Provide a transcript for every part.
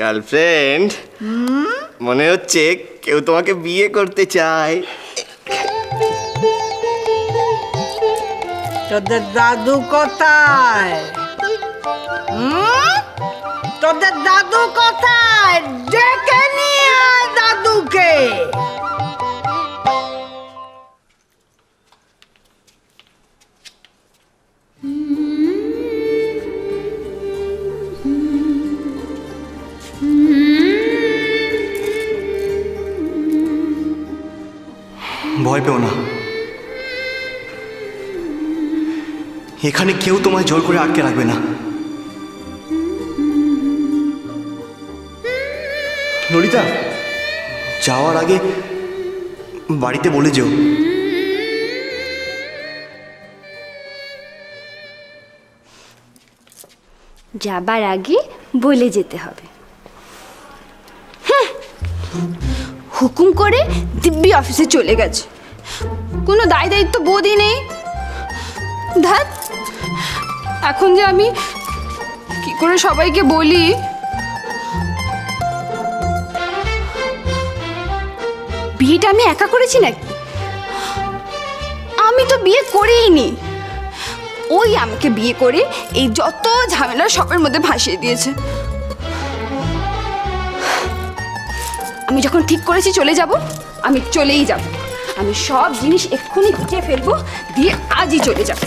Girlfriend, মনে হচ্ছে কেউ তোমাকে বিয়ে করতে চায়। তোদের দাদু কোথায়? তোদের দাদু কোথায়? ডেকে নিয়ে আয় দাদুকে। ভয় পেও না, এখানে কেউ তোমায় জোর করে আটকে রাখবে না। ললিতা, যাওয়ার আগে বাড়িতে বলে যেও। যাবার আগে বলে যেতে হবে। হুকুম করে দিব্যি অফিসে চলে গেছে, কোনো দায় দায়িত্ব বোধই নেই। ধ্যাত, এখন যে আমি কি করে সবাইকে বলি? বিয়েটা আমি একা করেছি নাকি? আমি তো বিয়ে করিনি, ওই আমাকে বিয়ে করে এই যত ঝামেলা সবের মধ্যে ভাসিয়ে দিয়েছে। আমি যখন ঠিক করেছি চলে যাব, আমি চলেই যাব। আমি সব জিনিস এক্ষুনি গুছিয়ে ফেলবো, দিয়ে আজই চলে যাব।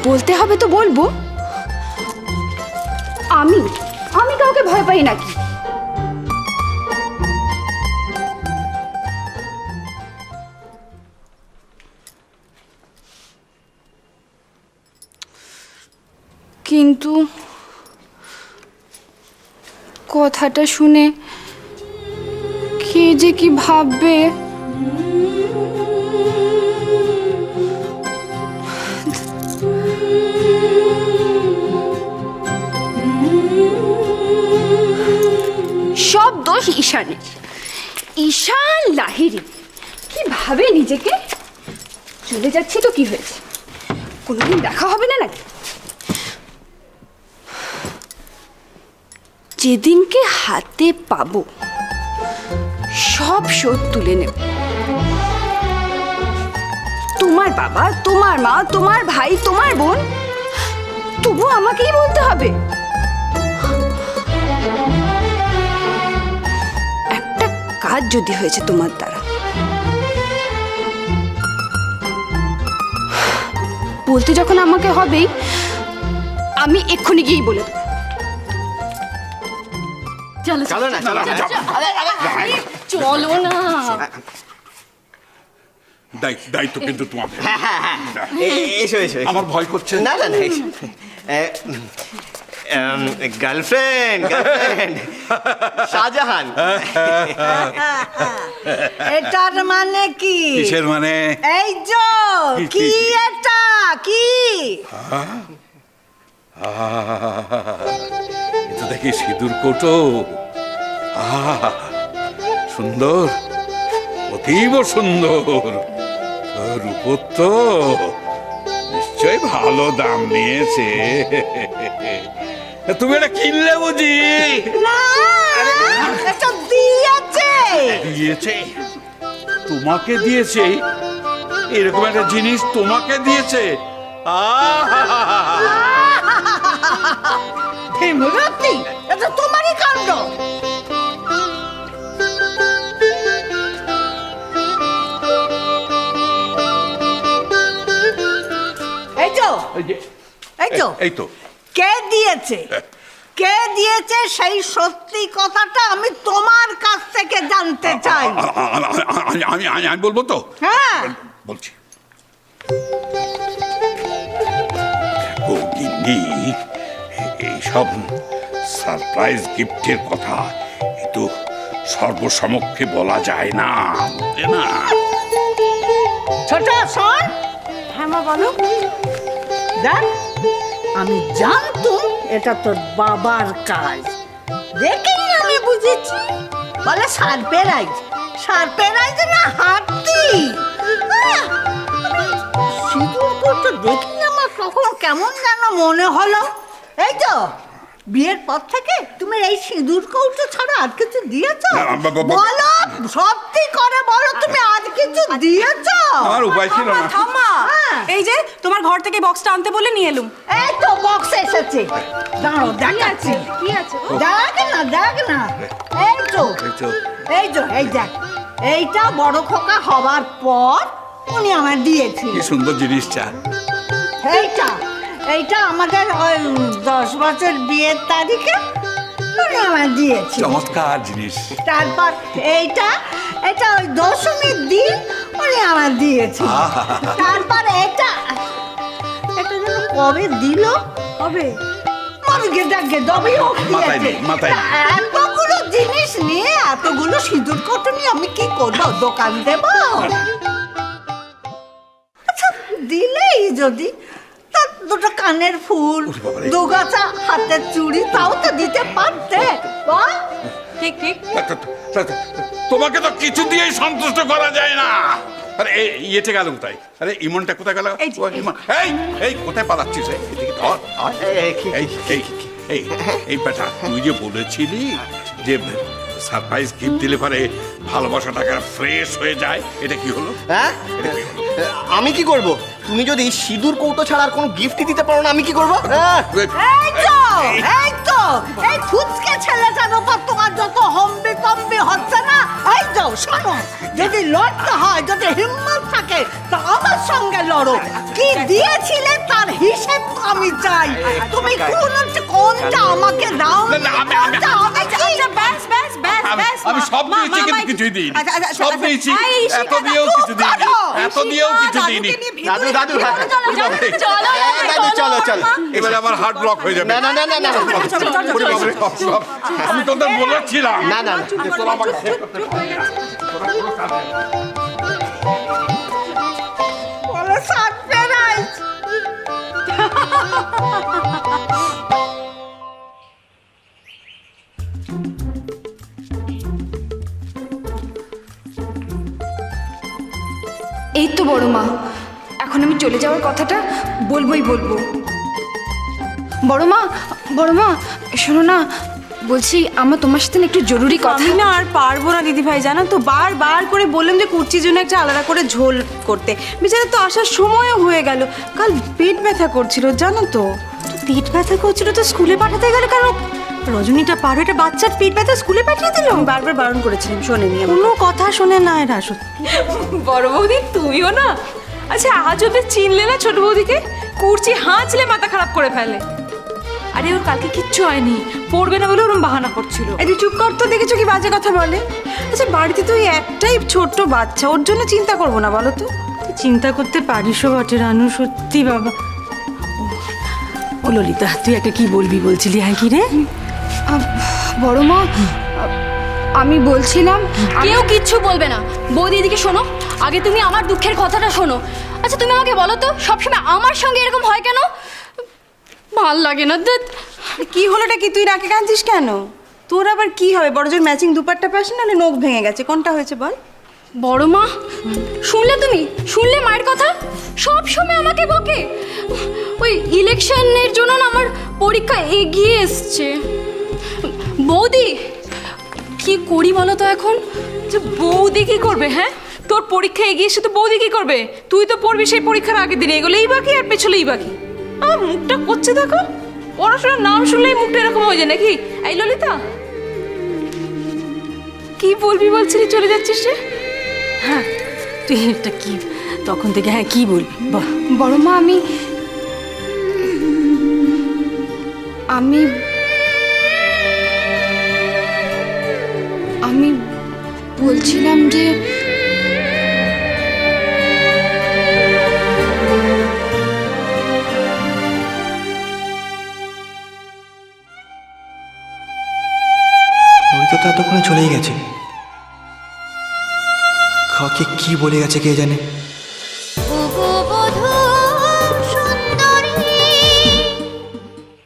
বলতে হবে তো বলবো। আমি কাউকে ভয় পাই নাকি? কিন্তু কথাটা শুনে কে যে কি ভাববে। সব দোষ ঈশানের। ঈশান লাহিড়ী কি ভাবে নিজেকে? চলে যাচ্ছি তো কি হয়েছে, কোনোদিন দেখা হবে না নাকি? যেদিনকে হাতে পাবো সব শোধ তুলে নেব। তোমার বাবা, তোমার মা, তোমার ভাই, তোমার বোন, তবু আমাকেই বলতে হবে। একটা কাজ যদি হয়েছে তোমার দ্বারা, বলতে যখন আমাকে হবেই, আমি এক্ষুনি গিয়েই বলে দেবো। চলো চলো না, চলো না, চলো না। দায়িত্ব কিন্তু তোমাদের। এসো এসো। আমার ভয় করছে। না না না, গার্লফ্রেন্ড, গার্লফ্রেন্ড শাহজাহান। এটার মানে কি? কিসের মানে? এই যে কি এটা কি? এটা দেখি সিঁদুর কোটো। সুন্দর, অতীব সুন্দর। রূপোর তো নিশ্চয় ভালো দাম নিয়েছে। তুমি এটা কিনলে বুঝি? না, এটা দিয়েছে। দিয়েছে? তোমাকে দিয়েছে? এরকম একটা জিনিস তোমাকে দিয়েছে? ভীমরতি, এটা তোমারই কাণ্ড। এই তো কে দিয়েছে? কে দিয়েছে সেই সত্যি কথাটা আমি তোমার কাছ থেকে জানতে চাই। আমি বলবো তো? হ্যাঁ বলছি। দেখো গিন্নি, এইসব সারপ্রাইজ গিফটের কথা তো সর্বসমক্ষে বলা যায় না, বুঝলে না? ছোট শোন। হ্যাঁ মা বলো। দেখ, আমি জানতুম এটা তোর বাবার কাজ, দেখেই আমি বুঝেছি। বলে সারপ্রাইজ, সারপ্রাইজ না হাতি। সিঁদুর করতে দেখি আমার তখন কেমন যেন মনে হলো। এই তো বিয়ের পর থেকে তুমি এই সিঁদুর কৌটো ছাড়া আর কিছু দিয়েছো? বলো, সত্যি করে বলো, তুমি আর কিছু দিয়েছো? আমার উপায় ছিল না। ঠাম্মা, এই যে তোমার ঘর থেকে বক্সটা আনতে বলে নিয়ে এলুম। এই তো বক্স এসেছে, দাঁড়ো দেখাচ্ছি। কি আছে গো? দেখ না, দেখ না, এই তো এই তো এই দেখ, এইটা বড় খোকা হবার পর উনি আমার দিয়েছিল। কি সুন্দর জিনিসটা। এইটা আমাদের ওই 10 বছর বিয়ের তারিখে উনি আমার দিয়েছিল। চমৎকার জিনিস। তারপর এইটা ওই দশমীর দিন উনি আমার দিয়েছিল। তারপর এটা যেন কবে দিল, কবে এতগুলো জিনিস নিয়ে, এতগুলো সিঁদুর কৌটো নিয়ে আমি কি করবো? দোকান দেব? আচ্ছা, দিলেই যদি তা দুটো কানের ফুল, দুগাছা হাতের চুড়ি, তাও তো দিতে পারতে, বল? ঠিক ঠিক। তোমাকে তো কিছু দিয়েই সন্তুষ্ট করা যায় না। আরে ইয়েটা গেল কোথায়? আরে ইমনটা কোথায় গেল? এই এই কোথায় পালাচ্ছিস? এদিকে ধর। এই বেটা, তুই যে বলেছিলি যে সারপ্রাইজ গিফট দিলে পরে ভালোবাসাটাকে ফ্রেশ হয়ে যায়, এটা কি হলো? হ্যাঁ, আমি কি করব? তুমি যদি সিঁদুর কৌটো ছাড়া আর কোনো গিফটই দিতে পারো না, আমি কি করব? এই ফুচকে ছেলেটার উপর তোমার যত হম্বি তম্বি হচ্ছে না। এই তো শোনো, যদি লড়তে হয়, যদি হিম্মত থাকে, তা আমার সঙ্গে লড়ো। কি দিয়েছিলে তার হিসেব আমি চাই। তুমি কোনটা আমাকে দাও? আমি সব দিয়েছি কিন্তু কিছুই দিইনি। সব দিয়েছি, এত দিয়েও কিছু দিইনি। এত দিয়েও কিছু দিইনি। দাদু চলো চলো। এবারে আমার হার্ট ব্লক হয়ে যাবে। না না না না না, আমি তোদের বলেছিলাম। না না তোরা আমাকে শেষ করতে পারবি না। তোরা কোনো কাজ নেই। বলো সারপ্রাইজ। এই তো বড় মা, এখন আমি চলে যাওয়ার কথাটা বলবো। বড় মা শোনো না, বলছি আমার তোমার সাথে একটু জরুরি কথা। আমি না আর পারবো না দিদি ভাই, জানো তো, বার করে বললাম যে কুর্চির জন্য একটা আলাদা করে ঝোল করতে। বেচারা তো আসার সময়ও হয়ে গেল। কাল পেট ব্যথা করছিল, জানো তো। পেট ব্যথা করছিল তো স্কুলে পাঠাতে গেলে, কারণ রজনীটা পারো, এটা বাচ্চার পেট ব্যথা, স্কুলে পাঠিয়ে দিল। আমি বারবার বারণ করেছিলাম, শোনেনি, কোনো কথা শোনে না এরা। বড় বৌদি তুমিও না? আচ্ছা, আজ ওদের চিনলে না ছোট বৌদিকে? কুর্চি হাঁচলে মাথা খারাপ করে ফেলে। আরে ওর কালকে কিচ্ছু হয়নি, পড়বে না বলে ওরম বাহানা করছিল। এই চুপ কর তো, দেখেছো কি বাজে কথা বলে। আচ্ছা, বাড়িতে তো একটাই ছোট্ট বাচ্চা, ওর জন্য চিন্তা করবো না বলো তো? চিন্তা করতে পারিসও বটে রানু, সত্যি বাবা। ও ললিতা, তুই একটা কি বলবি বলছিলি? হ্যাঁ, কি রে? বড় মা, আমি বলছিলাম কেউ কিচ্ছু বলবে না। বৌদি এদিকে শোনো, আগে তুমি আমার দুঃখের কথাটা শোনো। আচ্ছা, তুমি আমাকে বলো তো, সবসময় আমার সঙ্গে এরকম হয় কেন? ভাল লাগে না। কি হলোটা কি? তুই রাগে কাঁদছিস কেন? তোর আবার কি হবে? বড়জোর ম্যাচিং দুপাট্টা পাস না, নখ ভেঙে গেছে, কোনটা হয়েছে বল? বড় মা, শুনলে মায়ের কথা? সব সময় আমাকে বকে। ওই ইলেকশনের জন্য না আমার পরীক্ষা এগিয়ে এসছে। বৌদি, কি করি বলো তো এখন? যে বৌদি কি করবে? হ্যাঁ, তোর পরীক্ষা এগিয়ে এসে তো বৌদি কি করবে? তুই তো পড়বি সেই পরীক্ষার আগের দিন, এগুলোই বাকি আর পেছলেই বাকি। আমার মুখটা করছে দেখো, পড়াশোনার নাম শুনলেই মুখটা এরকম হয়ে যায় নাকি? এই ললিতা, কি বলবি বলছিলি, চলে যাচ্ছিস রে? হ্যাঁ, তুই এটা কি তখন থেকে? হ্যাঁ, কি বলবি বল। বড় মা, আমি বলছিলাম যে ললিতা তো এতক্ষণে চলেই গেছে। কাকে কি বলে গেছে কে জানে।